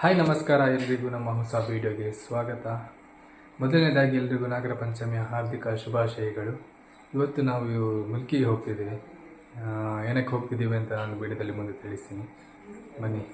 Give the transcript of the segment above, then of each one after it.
Hi ನಮಸ್ಕಾರ, ಎಲ್ರಿಗೂ ನಮ್ಮ ಹೊಸ ವಿಡಿಯೋಗೆ ಸ್ವಾಗತ. ಮೊದಲನೇದಾಗಿ ಎಲ್ರಿಗೂ ನಾಗರ ಪಂಚಮಿಯ ಹಾರ್ದಿಕ ಶುಭಾಶಯಗಳು. ಇವತ್ತು ನಾವು ಮುಲ್ಕಿಗೆ ಹೋಗ್ತಿದ್ದೀವಿ. ಏನಕ್ಕೆ ಹೋಗ್ತಿದ್ದೀವಿ ಅಂತ ನಾನು ವಿಡಿಯೋದಲ್ಲಿ ಮುಂದೆ ತಿಳಿಸ್ತೀನಿ, ಬನ್ನಿ.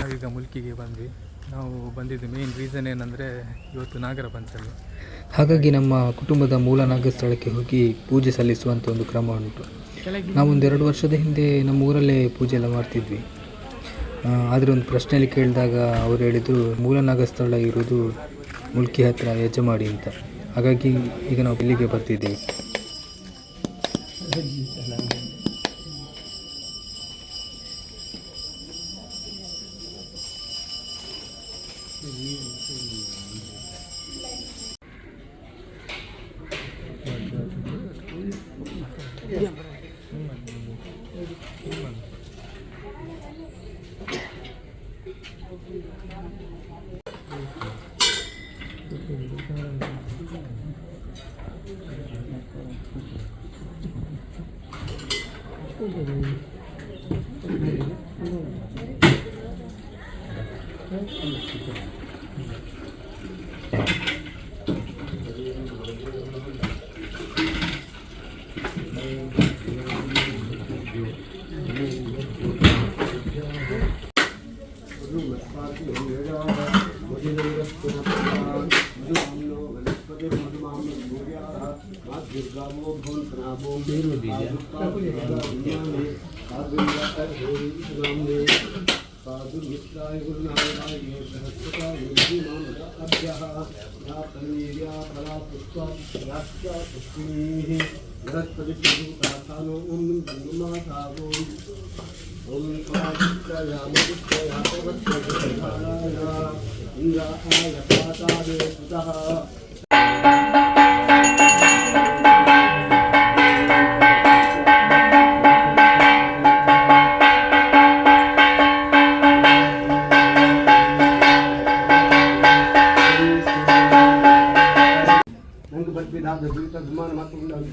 ನಾವೀಗ ಮುಲ್ಕಿಗೆ ಬಂದ್ವಿ. ನಾವು ಬಂದಿದ್ದು ಮೇನ್ ರೀಸನ್ ಏನಂದರೆ ಇವತ್ತು ನಾಗರ ಪಂಚಮಿ, ಹಾಗಾಗಿ ನಮ್ಮ ಕುಟುಂಬದ ಮೂಲ ನಾಗಸ್ಥಳಕ್ಕೆ ಹೋಗಿ ಪೂಜೆ ಸಲ್ಲಿಸುವಂಥ ಒಂದು ಕ್ರಮ ಉಂಟು. ನಾವೊಂದು 2 ವರ್ಷದ ಹಿಂದೆ ನಮ್ಮ ಊರಲ್ಲೇ ಪೂಜೆ ಎಲ್ಲ ಮಾಡ್ತಿದ್ವಿ. ಆದರೆ ಒಂದು ಪ್ರಶ್ನೆಯಲ್ಲಿ ಕೇಳಿದಾಗ ಅವರು ಹೇಳಿದರು, ಮೂಲ ನಾಗಸ್ಥಳ ಇರೋದು ಮುಲ್ಕಿ ಹತ್ರ ಯಜಮಾಡಿ ಅಂತ. ಹಾಗಾಗಿ ಈಗ ನಾವು ಇಲ್ಲಿಗೆ ಬರ್ತಿದ್ದೀವಿ.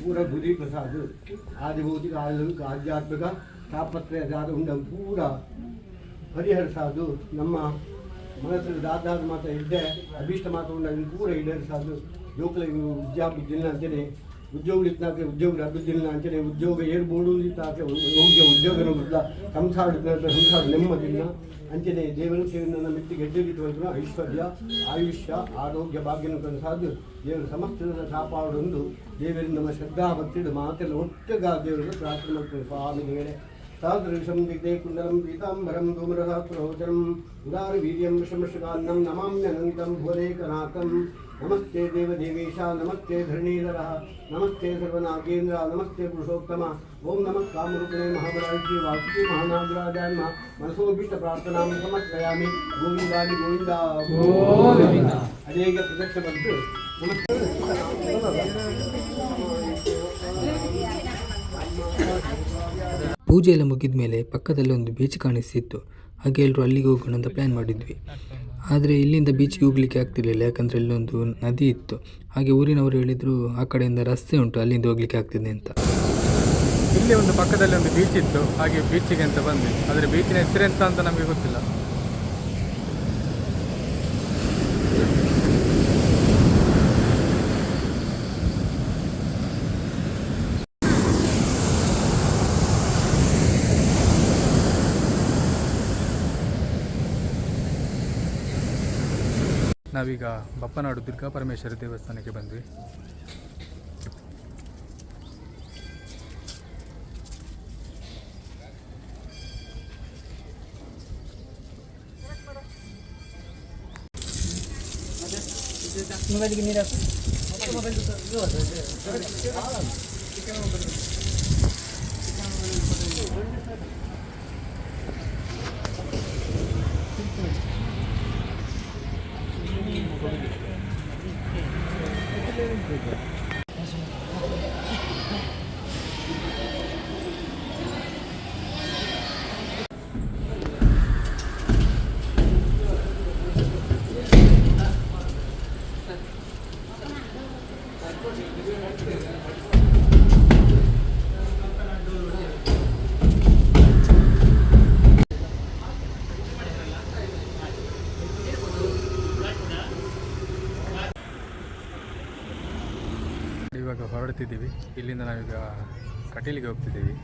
पूरा बुद्धि प्रसाद आदि भौतिक आलंक आध्यात्मिक ತಾಪತ್ರಯ ಜಾದ ಉಂಡ ಪೂರ ಹರಿಹರ ಸಾಧು ನಮ್ಮ ಮನಸ್ಸಲ್ಲಿ ದಾದಾದ ಮಾತ ಇದ್ದೆ ಅಭೀಷ್ಟ ಮಾತ ಉಂಡ ಪೂರ ಹಿಡರ್ ಸಾಧು ಜೋಕಲ ವಿದ್ಯಾಬುದ್ಧಿಲ್ಲ ಅಂತೇನೆ ಉದ್ಯೋಗ ಇತ್ತಾಕೆ ಉದ್ಯೋಗ ಅಭಿವೃದ್ಧಿಲ್ಲ ಅಂತೇನೆ ಉದ್ಯೋಗ ಏರ್ಬೋಡು ಇತ್ತಾಕೆ ಯೋಗ್ಯ ಉದ್ಯೋಗನ ಬದಲ ಸಂಸಾರ ನೆಮ್ಮದಿಲ್ಲ ಅಂಚನೆ ದೇವರ ಸೇವೆಯನ್ನು ಮಿತ್ತಿಗೆ ಎಡ್ಡಗಿಟ್ಟು ಐಶ್ವರ್ಯ ಆಯುಷ್ಯ ಆರೋಗ್ಯ ಭಾಗ್ಯನ ಕನಸಾದು ದೇವರು ಸಮಸ್ತದ ಕಾಪಾಡೊಂದು ದೇವರಿಂದ ನಮ್ಮ ಶ್ರದ್ಧಾ ಭಕ್ತಿಡು ಮಾತೆಲ್ಲ ಒಟ್ಟಗ ದೇವರನ್ನು ಪ್ರಾರ್ಥನೆ ಮಾಡ್ತಾರೆ. ಸ್ವಾಮಿಗಳೇ ತಾದೃಶಂ ದಿಗ್ಧೇ ಕುಂಡಲಂ ಪೀತಾಂಬರಂ ಧೂಮ್ರಸಾತ್ರೋಚರಂ ಉದಾರ ವೀರ್ಯಂ ಶಮಶಗಾನ್ನಂ ನಮಾಮ್ಯನಂತಂ ಭುವನೇಕನಾಥಂ. ನಮಸ್ತೆ ದೇವದೇವೇಶ, ನಮಸ್ತೆ ಧರಣೀಧರ, ನಮಸ್ತೆ ಸರ್ವನಾಗೇಂದ್ರ, ನಮಸ್ತೆ ಪುರುಷೋತ್ತಮ. ಓಂ ನಮಃ ಕಾಮರೂಪಿಣೇ ಮಹಾಬಲಾಜಿ ವಾಸುಕಿ ಮಹಾನಾಗರಾಜಾಯ ನಮಃ. ಮನಸೋಭೀಷ್ಟ ಪ್ರಾರ್ಥನಾಂ ಸಮರ್ಪಯಾಮಿ. ಗೋವಿಂದಾನಿ ಗೋವಿಂದ ಗೋವಿಂದ. ಅನೇಕ ಪ್ರದಕ್ಷ ಬಂತು. ಪೂಜೆ ಎಲ್ಲ ಮುಗಿದ ಮೇಲೆ ಪಕ್ಕದಲ್ಲಿ ಒಂದು ಬೀಚ್ ಕಾಣಿಸ್ತಿತ್ತು. ಹಾಗೆ ಎಲ್ಲರೂ ಅಲ್ಲಿಗೆ ಹೋಗೋಣ ಅಂತ ಪ್ಲ್ಯಾನ್ ಮಾಡಿದ್ವಿ. ಆದರೆ ಇಲ್ಲಿಂದ ಬೀಚ್ಗೆ ಹೋಗ್ಲಿಕ್ಕೆ ಆಗ್ತಿರ್ಲಿಲ್ಲ, ಯಾಕಂದರೆ ಇಲ್ಲೊಂದು ನದಿ ಇತ್ತು. ಹಾಗೆ ಊರಿನವರು ಹೇಳಿದರು, ಆ ಕಡೆಯಿಂದ ರಸ್ತೆ ಉಂಟು, ಅಲ್ಲಿಂದ ಹೋಗ್ಲಿಕ್ಕೆ ಆಗ್ತಿದೆ ಅಂತ. ಇಲ್ಲಿ ಒಂದು ಪಕ್ಕದಲ್ಲಿ ಒಂದು ಬೀಚ್ ಇತ್ತು, ಹಾಗೆ ಬೀಚಿಗೆ ಅಂತ ಬಂದ್ವಿ. ಆದರೆ ಬೀಚಿನ ಹೆಸರೆಂತ ಅಂತ ನಮಗೆ ಗೊತ್ತಿಲ್ಲ. ನಾವೀಗ ಬಪ್ಪನಾಡು ದುರ್ಗಾ ಪರಮೇಶ್ವರಿ ದೇವಸ್ಥಾನಕ್ಕೆ ಬಂದ್ವಿ. ಇವಾಗ ಹೊರಡ್ತಿದ್ದೀವಿ. ಇಲ್ಲಿಂದ ನಾವೀಗ ಕಟೀಲಿಗೆ ಹೋಗ್ತಿದ್ದೀವಿ.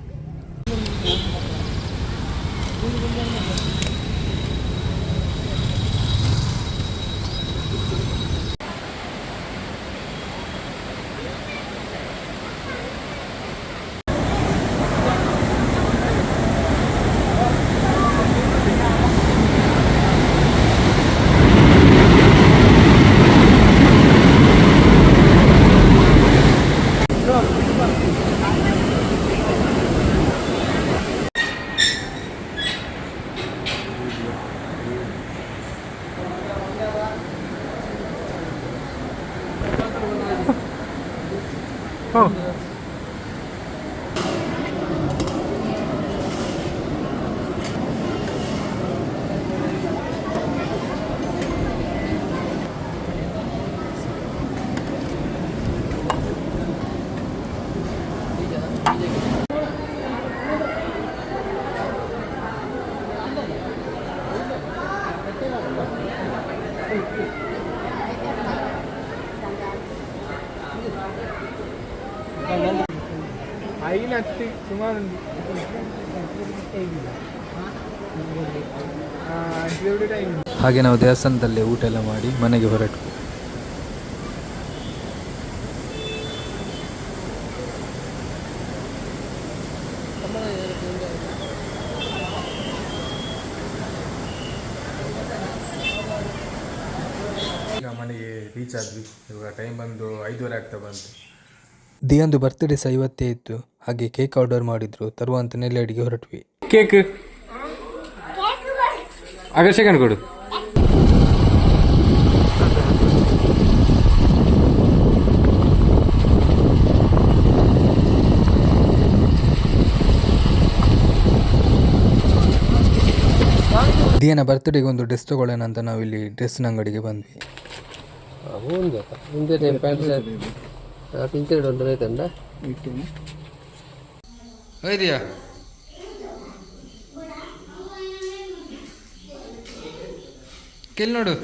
ಐನತ್ತಿ ಸುಮಾರು ಹಾಗೆ ನಾವು ದೇವಸ್ಥಾನದಲ್ಲೇ ಊಟ ಎಲ್ಲ ಮಾಡಿ ಮನೆಗೆ ಹೊರಟು. ಈಗ ಮನೆಗೆ ರೀಚ್ ಆದ್ವಿ. ಇವಾಗ ಟೈಮ್ ಬಂದು 5:30 ಆಗ್ತಾ ಬಂತು. ದಿಯಂದು ಬರ್ತ್ಡೇ ಸಹ ಇವತ್ತೇ ಇತ್ತು. ಹಾಗೆ ಕೇಕ್ ಆರ್ಡರ್ ಮಾಡಿದ್ರು, ತರುವಂತ ನೆಲ್ಲೆಡಿಗೆ ಹೊರಟ್ವಿ. ಕೇಕ್ ಆಗ ಸೆಕೆಂಡ್ ಕೊಡು. ದಿಯನ ಬರ್ತ್ಡೇಗೆ ಒಂದು ಡ್ರೆಸ್ ತಗೊಳ್ಳೋಣ ಅಂತ ನಾವಿಲ್ಲಿ ಡ್ರೆಸ್ನ ಅಂಗಡಿಗೆ ಬಂದ್ವಿ. ಇದೆಯಾ ಕೆಲ್ ನೋಡು.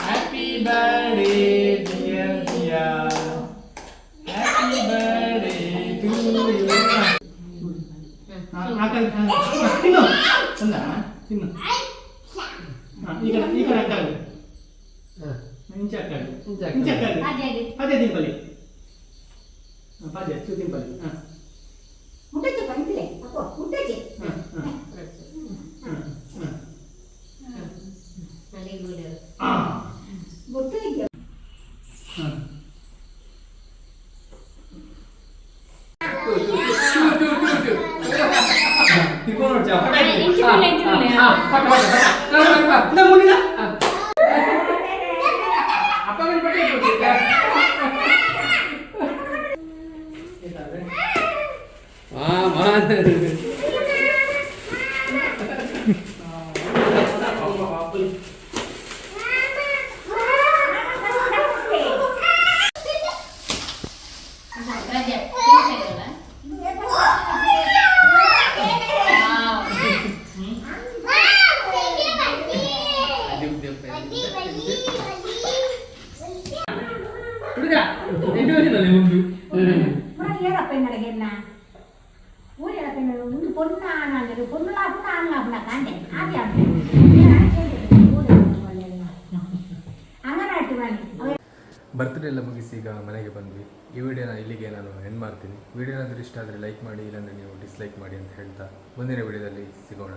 Happy birthday dear Diya, happy birthday to you. ತಿನ್ನು ಚಂದ ತಿನ್ನು. ಈಗ ಈಗ ಅಕ್ಕಾಗ ಇಂಚೆ ಅಕ್ಕಾಗ ಇಂಚೆ ಅಕ್ಕಾಗ ಅದೇ ತಿಂಪಲಿ ಪಾದ್ಯ ಚೂ ತಿಂಪಲಿ. ಮುಟ್ಟಚ್ಚೆ ಬಂದಿಲೆ ಅಪ್ಪ ಮುಟ್ಟಚ್ಚೆ ಹುಡುಗ 8 ವರ್ಷದಲ್ಲಿ ಒಂದು ಏರಪ್ಪೆನ್ನಡಗೆಲ್ಲ ಊರೆರಪ್ಪೆನ್ನಡು ಒಂದು ಪೊನ್ನಾನಂದರು ಪೊನ್ನಲಾಪು ಆನ್ಲಾಪುನ ಕಾಂಡೆ ಆದಿ ಅಂಗನಾಟಿ ಬನ್ನಿ ಬರ್ತ್ಡೇ ಎಲ್ಲ ಮುಗಿಸಿ ಈಗ ಮನೆಗೆ ಬಂದ್ವಿ. ಈ ವಿಡಿಯೋನ ಇಲ್ಲಿಗೆ ನಾನು ಎಂಡ್ ಮಾಡ್ತೀನಿ. ವಿಡಿಯೋ ಏನಾದರೂ ಇಷ್ಟ ಆದರೆ ಲೈಕ್ ಮಾಡಿ, ಇಲ್ಲಾಂದರೆ ನೀವು ಡಿಸ್ಲೈಕ್ ಮಾಡಿ ಅಂತ ಹೇಳ್ತಾ ಮುಂದಿನ ವಿಡಿಯೋದಲ್ಲಿ ಸಿಗೋಣ.